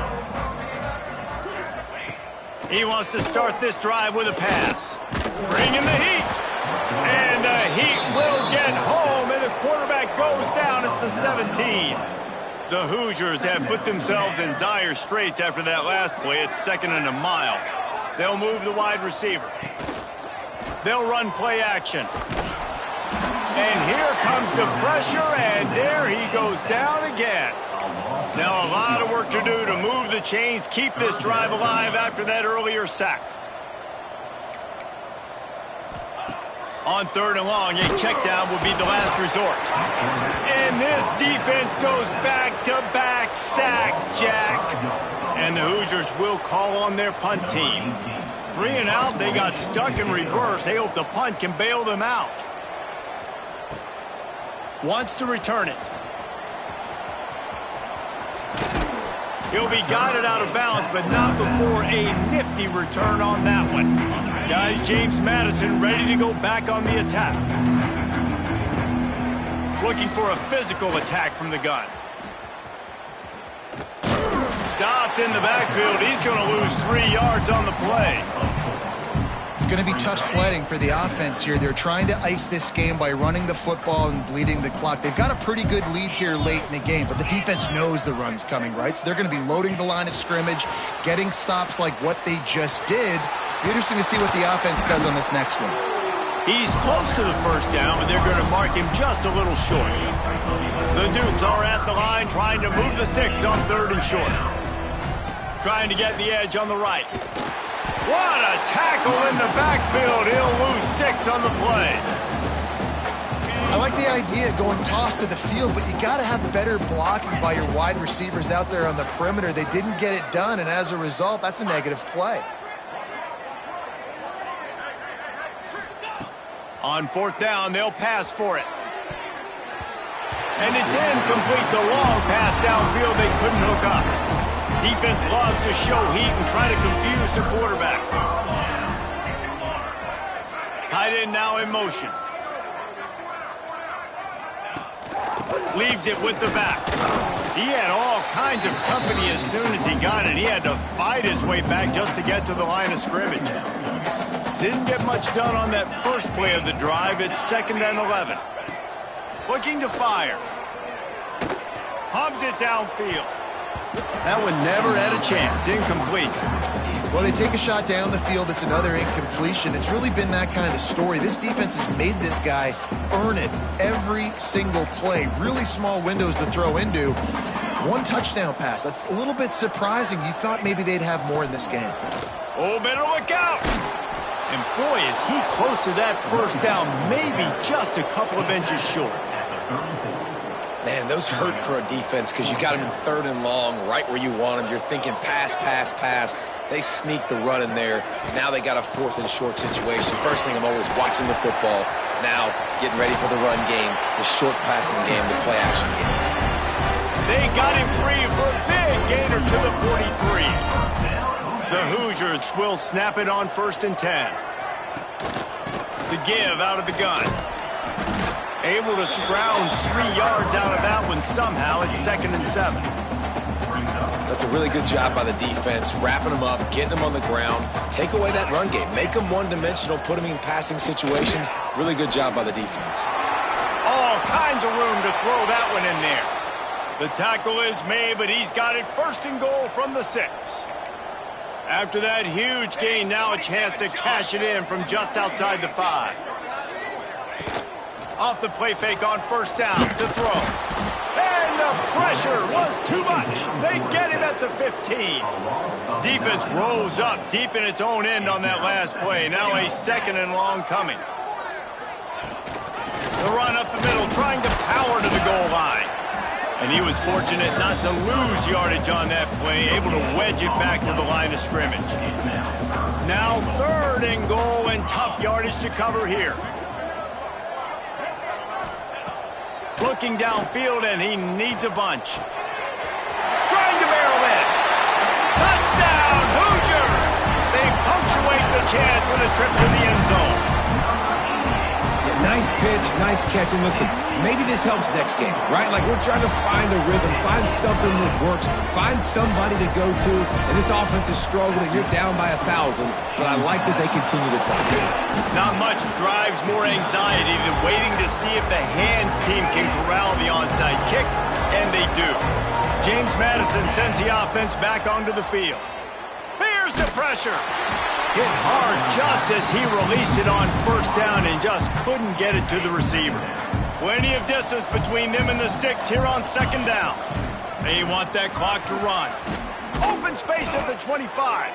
He wants to start this drive with a pass. Bringing the heat. And the heat will get home, and the quarterback goes down at the 17. The Hoosiers have put themselves in dire straits after that last play. It's 2nd and a mile. They'll move the wide receiver. They'll run play action. And here comes the pressure, and there he goes down again. Now a lot of work to do to move the chains, keep this drive alive after that earlier sack. On 3rd and long, a check down will be the last resort. And this defense goes back-to-back sack, Jack. And the Hoosiers will call on their punt team. 3 and out, they got stuck in reverse. They hope the punt can bail them out. Wants to return it. He'll be guided out of bounds, but not before a nifty return on that one. Guys, James Madison ready to go back on the attack. Looking for a physical attack from the gun. stopped in the backfield. He's going to lose 3 yards on the play. It's going to be tough sledding for the offense here. They're trying to ice this game by running the football and bleeding the clock. They've got a pretty good lead here late in the game, but the defense knows the run's coming, right? So they're going to be loading the line of scrimmage, getting stops like what they just did. Be interesting to see what the offense does on this next one. He's close to the first down, but they're going to mark him just a little short. The Dukes are at the line trying to move the sticks on 3rd and short. Trying to get the edge on the right. What a tackle in the backfield. He'll lose 6 on the play. I like the idea of going toss to the field, but you got to have better blocking by your wide receivers out there on the perimeter. They didn't get it done, and as a result, that's a negative play. On 4th down, they'll pass for it. And it's incomplete. The long pass downfield they couldn't hook up. Defense loves to show heat and try to confuse the quarterback. Tight end now in motion. Leaves it with the back. He had all kinds of company as soon as he got it. He had to fight his way back just to get to the line of scrimmage. Didn't get much done on that first play of the drive. It's 2nd and 11. Looking to fire. Hubs it downfield. That one never had a chance. Incomplete. Well, they take a shot down the field. It's another incompletion. It's really been that kind of story. This defense has made this guy earn it every single play. Really small windows to throw into. 1 touchdown pass. That's a little bit surprising. You thought maybe they'd have more in this game. Oh, better look out. And boy, is he close to that first down. Maybe just a couple of inches short. Man, those hurt for a defense because you got them in 3rd and long, right where you want them. You're thinking pass, pass, pass. They sneak the run in there. Now they got a 4th and short situation. First thing, I'm always watching the football. Now getting ready for the run game, the short passing game, the play action game. They got him free for a big gainer to the 43. The Hoosiers will snap it on 1st and 10. The give out of the gun. Able to scrounge 3 yards out of that one somehow. It's 2nd and 7. That's a really good job by the defense, wrapping them up, getting them on the ground, take away that run game, make them one-dimensional, put them in passing situations. Really good job by the defense. All kinds of room to throw that one in there. The tackle is made, but he's got it 1st and goal from the 6. After that huge gain, now a chance to cash it in from just outside the 5. Off the play fake on 1st down to throw. And the pressure was too much. They get him at the 15. Defense rose up deep in its own end on that last play. Now a 2nd and long coming. The run up the middle, trying to power to the goal line. And he was fortunate not to lose yardage on that play, able to wedge it back to the line of scrimmage. Now 3rd and goal and tough yardage to cover here. Looking downfield, and he needs a bunch. Trying to barrel in. Touchdown, Hoosiers! They punctuate the chance with a trip to the end zone. Yeah, nice pitch, nice catch. And listen, maybe this helps next game, right? Like we're trying to find a rhythm, find something that works, find somebody to go to. And this offense is struggling. You're down by 1,000, but I like that they continue to fight. Not much drives more anxiety than waiting to see if the hands team can corral the onside kick, and they do. James Madison sends the offense back onto the field. Here's the pressure. Hit hard just as he released it on 1st down and just couldn't get it to the receiver. Plenty of distance between them and the sticks here on 2nd down. They want that clock to run. Open space at the 25.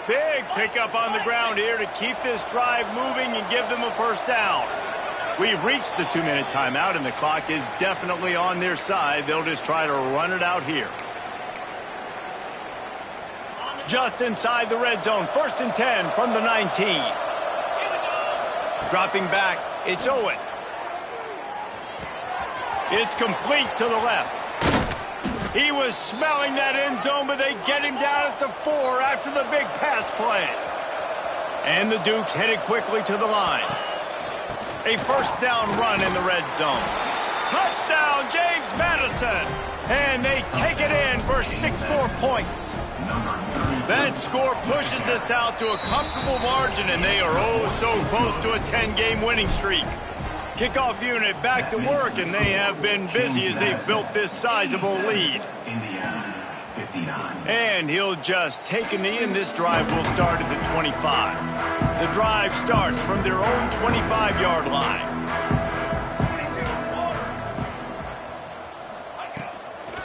Big pickup on the ground here to keep this drive moving and give them a 1st down. We've reached the 2-minute timeout, and the clock is definitely on their side. They'll just try to run it out here. Just inside the red zone, 1st and 10 from the 19. Dropping back, it's Owen. It's complete to the left. He was smelling that end zone, but they get him down at the 4 after the big pass play. And the Dukes headed quickly to the line. A 1st down run in the red zone. Touchdown, James Madison. And they take it in for 6 more points. That score pushes us out to a comfortable margin, and they are oh so close to a 10-game winning streak. Kickoff unit back to work, and they have been busy as they've built this sizable lead. And he'll just take a knee, and this drive will start at the 25. The drive starts from their own 25-yard line.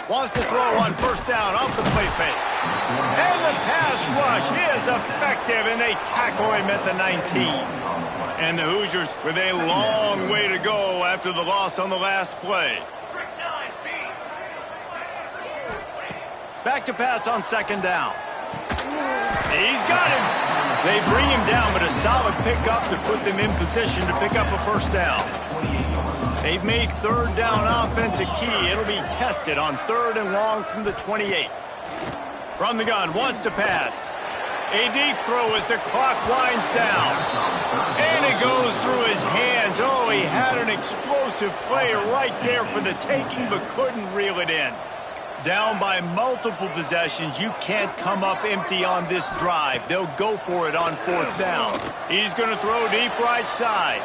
Wants to throw on first down off the play fake. And the pass rush is effective, and they tackle him at the 19. And the Hoosiers with a long way to go after the loss on the last play. Back to pass on second down. He's got him. They bring him down, but a solid pickup to put them in position to pick up a first down. They've made third down offense a key. It'll be tested on 3rd and long from the 28. From the gun, wants to pass. A deep throw as the clock winds down. And it goes through his hands. Oh, he had an explosive play right there for the taking, but couldn't reel it in. Down by multiple possessions, you can't come up empty on this drive. They'll go for it on 4th down. He's going to throw deep right side.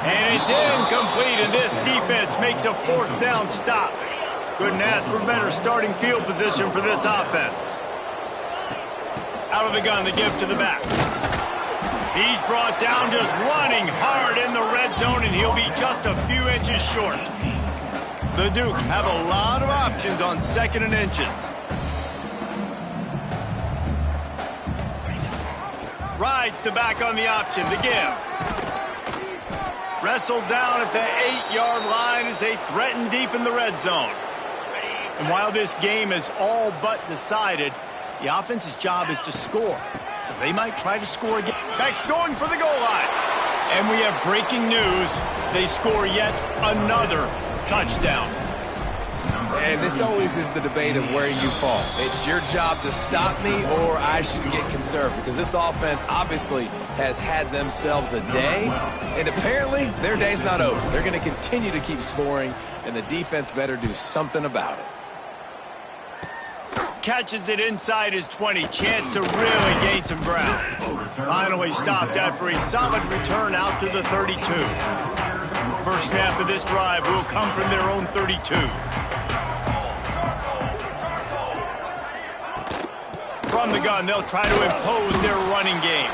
And it's incomplete, and this defense makes a 4th down stop. Couldn't ask for better starting field position for this offense. Out of the gun to give to the back. He's brought down just running hard in the red zone, and he'll be just a few inches short. The Duke have a lot of options on 2nd and inches. Rides to back on the option to give. Wrestled down at the 8-yard line as they threaten deep in the red zone. And while this game is all but decided, the offense's job is to score. So they might try to score again. Beck's going for the goal line. And we have breaking news. They score yet another touchdown. And this always is the debate of where you fall. It's your job to stop me, or I should get conservative, because this offense obviously has had themselves a day, and apparently their day's not over. They're going to continue to keep scoring, and the defense better do something about it. Catches it inside his 20. Chance to really gain some ground. Finally stopped after a solid return out to the 32. First snap of this drive will come from their own 32. From the gun, they'll try to impose their running game.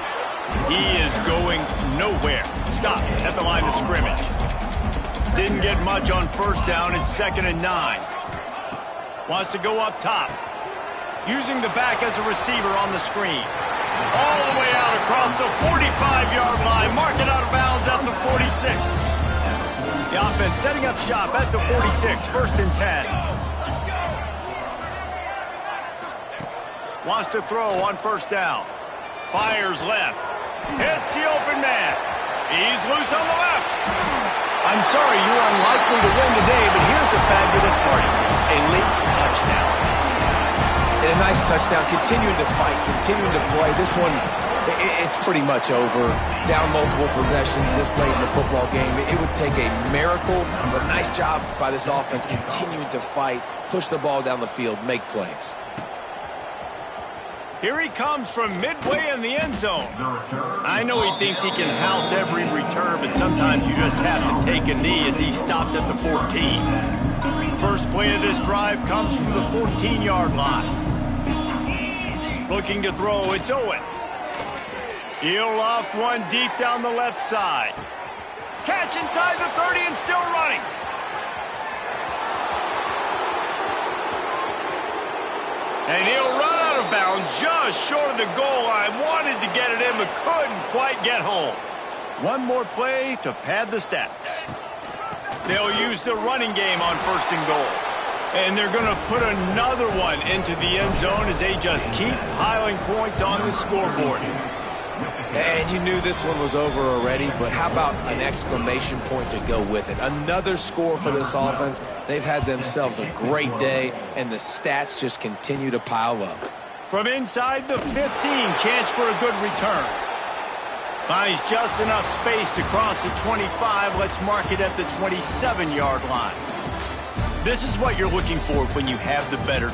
He is going nowhere. Stop at the line of scrimmage. Didn't get much on first down. It's 2nd and 9. Wants to go up top. Using the back as a receiver on the screen. All the way out across the 45-yard line. Mark it out of bounds at the 46. The offense setting up shop at the 46. 1st and 10. Wants to throw on first down. Fires left. Hits the open man. He's loose on the left. I'm sorry, you're unlikely to win today, but here's a fabulous party. A late touchdown. And a nice touchdown, continuing to fight, continuing to play. This one, it's pretty much over. Down multiple possessions this late in the football game. It would take a miracle, but nice job by this offense continuing to fight, push the ball down the field, make plays. Here he comes from midway in the end zone. I know he thinks he can house every return, but sometimes you just have to take a knee as he stopped at the 14. First play of this drive comes from the 14-yard line. Looking to throw, it's Owen. He'll loft one deep down the left side. Catch inside the 30 and still running. And he'll run out of bounds just short of the goal line. Wanted to get it in, but couldn't quite get home. One more play to pad the stats. They'll use the running game on 1st and goal. And they're going to put another one into the end zone as they just keep piling points on the scoreboard. And you knew this one was over already, but how about an exclamation point to go with it? Another score for this offense. They've had themselves a great day, and the stats just continue to pile up. From inside the 15, chance for a good return. Finds just enough space to cross the 25. Let's mark it at the 27-yard line. This is what you're looking for when you have the better